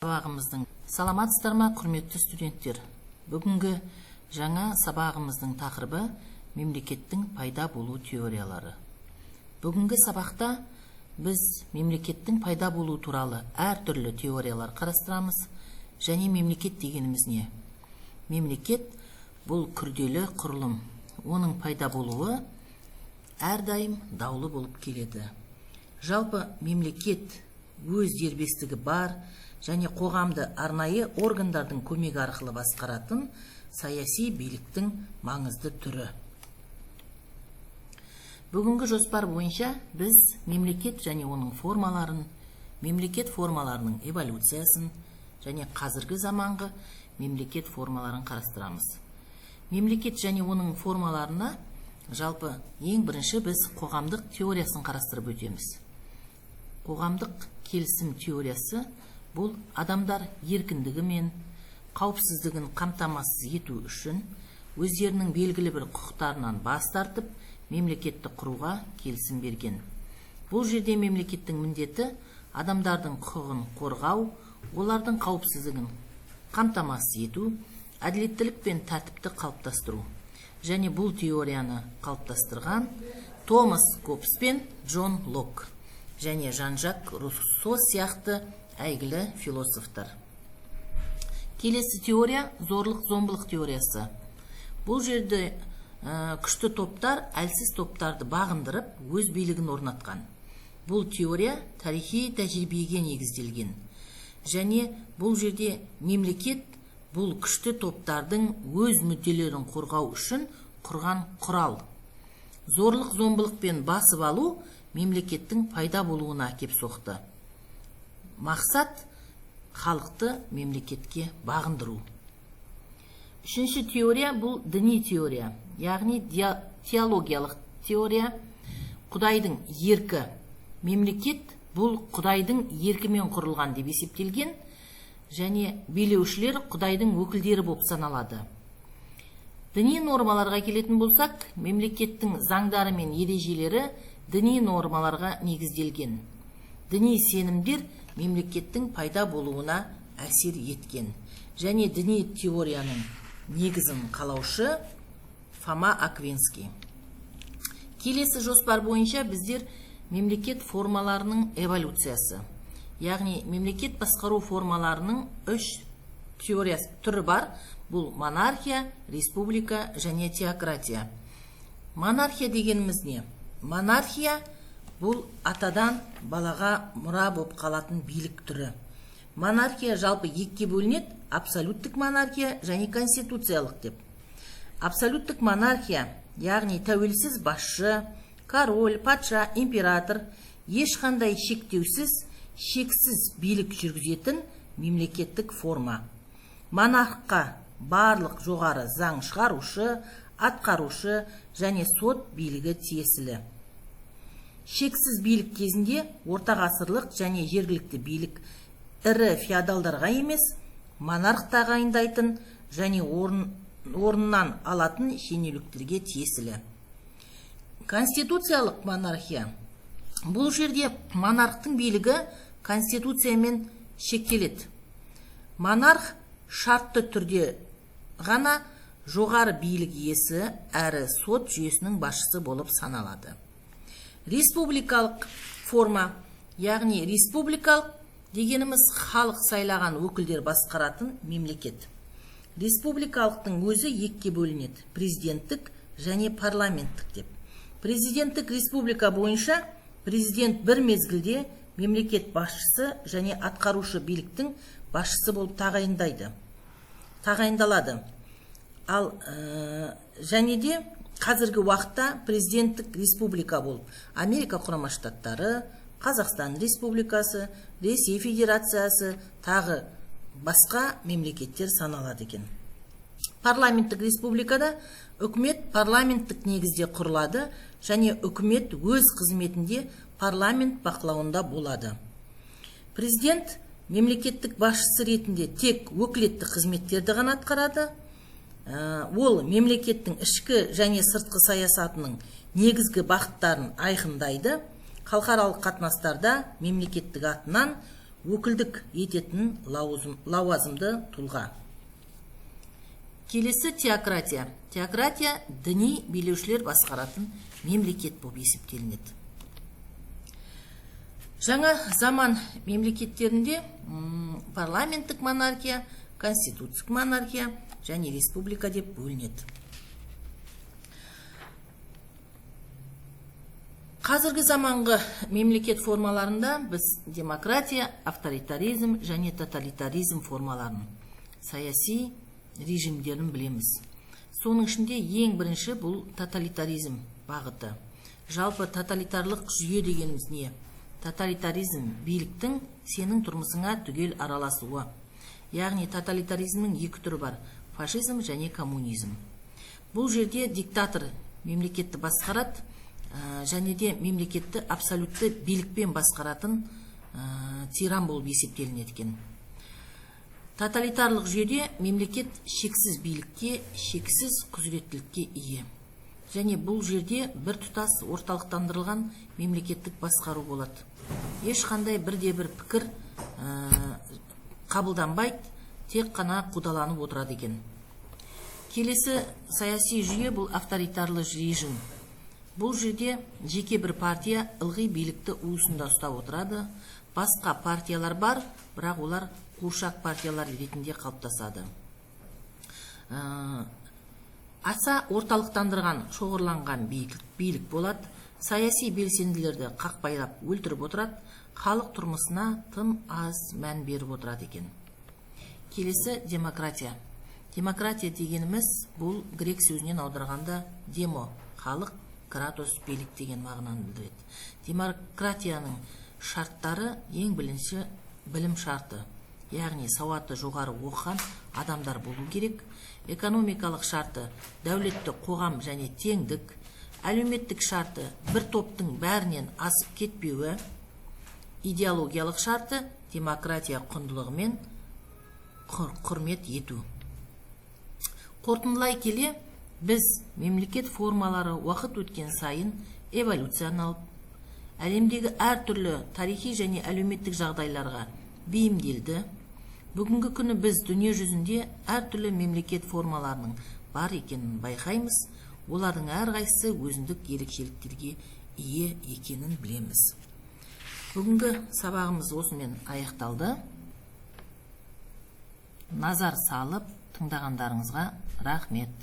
сабағымыздың. Саламатсыздар ма, құрметті студенттер? Бүгінгі жаңа сабағымыздың тақырыбы мемлекеттің пайда болу теориялары. Бүгінгі сабақта біз мемлекеттің пайда болу туралы әртүрлі теориялар қарастырамыз. Және мемлекет дегеніміз не? Мемлекет бұл күрделі құрылым. Оның пайда болуы әрдайым даулы болып келеді. Жалпы мемлекет өз дербестігі бар және қоғамды арнайы органдардың көмегі арқылы басқаратын саяси биліктің маңызды түрі. Бүгінгі жоспар бойынша біз мемлекет және оның формаларын, мемлекет формаларының эволюциясын және қазіргі заманғы мемлекет формаларын қарастырамыз. Мемлекет және оның формаларына жалпы ең бірінші біз қоғамдық теориясын қарастырып өтеміз. Қоғамдық келісім теориясы бұл адамдар еркіндігі мен қауіпсіздігін қамтамасыз ету үшін өздерінің белгілі бір құқықтарынан бас тартып мемлекетті құруға келісім берген. Бұл жерде мемлекеттің міндеті адамдардың құқығын қорғау, олардың қауіпсіздігін қамтамасыз ету, әділеттілік пен тәртіпті қалыптастыру. Және бұл теорияны қалыптастырған Томас Гоббс пен Джон Лок және Жан-Жак Руссо сияқты әйгілі философтар. Келесі теория зорлық-зомбылық теориясы. Бұл жерде күшті топтар әлсіз топтарды бағындырып, өз билігін орнатқан. Бұл теория тарихи тәжірибеге негізделген. Және бұл жерде мемлекет бұл күшті топтардың өз мүдделерін қорғау үшін құрған құрал. Зорлық-зомбылықпен басып алу мемлекеттің пайда болуына әкеп соқты. Мақсат халықты мемлекетке бағындыру. Үшінші теория бұл діни теория, яғни теологиялық теория. Құдайдың еркі. Мемлекет бұл Құдайдың еркімен құрылған деп есептелген, және билеушілер Құдайдың өкілдері болып саналады. Діни нормаларға келетін болсақ, мемлекеттің заңдары мен ережелері діни нормаларға негізделген. Діни сенімдер мемлекеттің пайда болуына әсер еткен. Және діни теорияның негізін қалаушы Фома Аквинский. Келесі жоспар бойынша біздер мемлекет формаларының эволюциясы. Яғни мемлекет басқару формаларының үш теориясы түрі бар. Бұл монархия, республика және теократия. Монархия дегеніміз не? Монархия бұл атадан балаға мұра болып қалатын билік түрі. Монархия жалпы екіге бөлінеді: абсолюттік монархия және конституциялық деп. Абсолюттік монархия, яғни тәуелсіз басшы, король, патша, император ешқандай шектеусіз, шексіз билік жүргізетін мемлекеттік форма. Монархқа барлық жоғары заң шығарушы, атқарушы және сот билігі тиесілі. Шексіз билік кезінде ортағасырлық және жергілікті билік ірі феодалдарға емес, монарх тағайындайтын және орнынан алатын шенеуніктерге тиесілі. Конституциялық монархия. Бұл жерде монархтың билігі конституциямен шектеледі. Монарх шартты түрде ғана жоғары билік иесі әрі сот жүйесінің басшысы болып саналады. Республикалық форма, яғни республикалық дегеніміз халық сайлаған өкілдер басқаратын мемлекет. Республикалықтың өзі екіге бөлінеді: президенттік және парламенттік деп. Президенттік республика бойынша президент бір мезгілде мемлекет басшысы және атқарушы биліктің басшысы болып тағайындалады. Ал және де қазіргі уақытта президенттік республика болып Америка құрама штаттары, Қазақстан республикасы, Ресей федерациясы тағы басқа мемлекеттер саналады екен. Парламенттік республикада үкімет парламенттік негізде құрылады және үкімет өз қызметінде парламент бақылауында болады. Президент мемлекеттік басшысы ретінде тек өкілетті қызметтерді ғана атқарады. Ол мемлекеттің ішкі және сыртқы саясатының негізгі бағыттарын айқындайды. Халықаралық қатынастарда мемлекеттік атынан өкілдік ететін лауазымды тұлға. Келесі теократия. Теократия діни билеушілер басқаратын мемлекет болып есептелінеді. Жаңа заман мемлекеттерінде парламенттік монархия, конституциялық монархия және республика деп бөлінеді. Қазіргі заманғы мемлекет формаларында біз демократия, авторитаризм және тоталитаризм формаларын, саяси режимдерін білеміз. Соның ішінде ең бірінші бұл тоталитаризм бағыты. Жалпы тоталитарлық жүйе дегеніміз не? Тоталитаризм биліктің сенің тұрмысыңа түгел араласуы. Яғни тоталитаризмнің екі түрі бар: фашизм және коммунизм. Бұл жерде диктатор мемлекетті басқарады, және де мемлекетті абсолютті билікпен басқаратын тиран болып есептелінеді екен. Тоталитарлық жүйеде мемлекет шексіз билікке, шексіз құзыреттілікке ие. Және бұл жерде бір тұтас орталықтандырылған мемлекеттік басқару болады. Ешқандай бірде-бір пікір қабылданбайды, тек қана қудаланып отырады екен. Келесі саяси жүйе бұл авторитарлы режим. Бұл жерде жеке бір партия ылғи билікті уысында ұстап отырады. Басқа партиялар бар, бірақ олар қуыршақ партиялар ретінде қалыптасады. Аса орталықтандырған, шоғырланған билік болады. Саяси белсенділерді қақпайлап өлтіріп отырады. Халық тұрмысына тым аз мән беріп отырады екен. Келесі демократия. Демократия дегеніміз бұл грек сөзінен аударғанда демо, халық, кратос, билік деген мағынаны білдіреді. Демократияның шарттары ең бірінші білім шарты. Яғни сауатты жоғары оқыған адамдар болу керек. Экономикалық шарты дәулетті қоғам және теңдік. Әлеуметтік шарты бір топтың бәрінен асып кетпеуі. Идеологиялық шарты демократия құндылығымен құрмет ету. Қорытындылай келе, біз мемлекет формалары уақыт өткен сайын эволюцияланып, әлемдегі әртүрлі тарихи және әлеуметтік жағдайларға бейімделді. Бүгінгі күні біз дүние жүзінде әртүрлі мемлекет формаларының бар екенін байқаймыз. Олардың әрқайсысы өзіндік ерекшеліктерге ие екенін білеміз. Бүгінгі сабағымыз осымен аяқталды. Назар салып тыңдағандарыңызға рахмет.